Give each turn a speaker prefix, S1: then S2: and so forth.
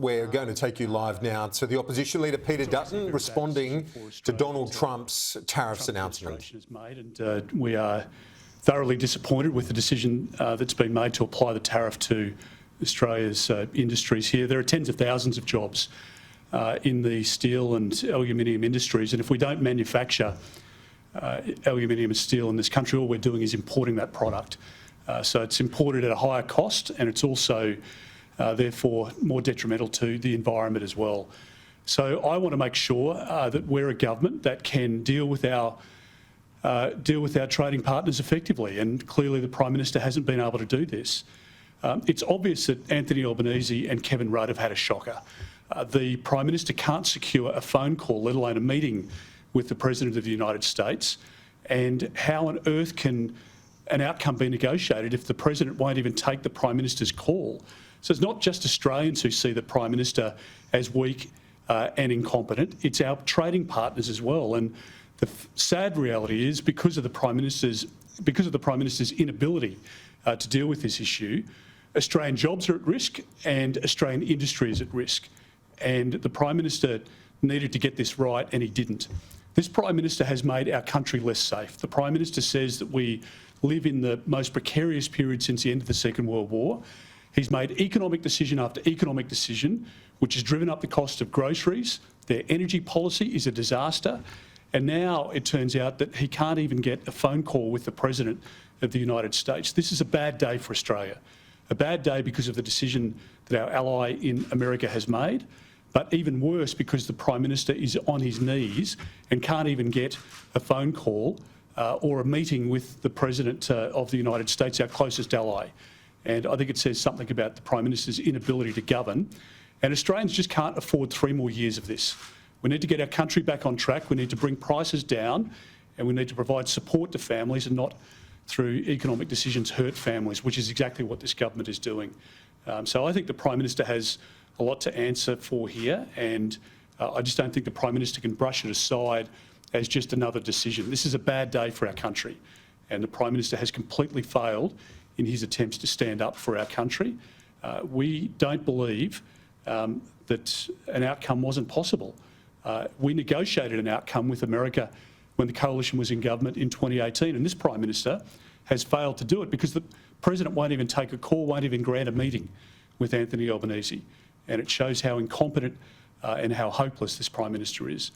S1: We're going to take you live now to the opposition leader Peter Dutton responding to Donald Trump's tariffs announcement.
S2: We are thoroughly disappointed with the decision that's been made to apply the tariff to Australia's industries here. There are tens of thousands of jobs in the steel and aluminium industries, and if we don't manufacture aluminium and steel in this country, all we're doing is importing that product. So it's imported at a higher cost, and it's also therefore more detrimental to the environment as well. So I want to make sure that we're a government that can deal with our trading partners effectively, and clearly the Prime Minister hasn't been able to do this. It's obvious that Anthony Albanese and Kevin Rudd have had a shocker. The Prime Minister can't secure a phone call, let alone a meeting with the President of the United States, and how on earth can an outcome be negotiated if the President won't even take the Prime Minister's call? So it's not just Australians who see the Prime Minister as weak and incompetent, it's our trading partners as well. And the sad reality is, because of the Prime Minister's inability to deal with this issue, Australian jobs are at risk and Australian industry is at risk. And the Prime Minister needed to get this right, and he didn't. This Prime Minister has made our country less safe. The Prime Minister says that we live in the most precarious period since the end of the Second World War. He's made economic decision after economic decision, which has driven up the cost of groceries. Their energy policy is a disaster. And now it turns out that he can't even get a phone call with the President of the United States. This is a bad day for Australia. A bad day because of the decision that our ally in America has made, but even worse because the Prime Minister is on his knees and can't even get a phone call or a meeting with the President of the United States, our closest ally. And I think it says something about the Prime Minister's inability to govern. And Australians just can't afford 3 more years of this. We need to get our country back on track. We need to bring prices down, and we need to provide support to families and not, through economic decisions, hurt families, which is exactly what this government is doing. So I think the Prime Minister has a lot to answer for here, and I just don't think the Prime Minister can brush it aside as just another decision. This is a bad day for our country, and the Prime Minister has completely failed in his attempts to stand up for our country. We don't believe that an outcome wasn't possible. We negotiated an outcome with America when the coalition was in government in 2018, and this Prime Minister has failed to do it because the President won't even take a call, won't even grant a meeting with Anthony Albanese. And it shows how incompetent and how hopeless this Prime Minister is.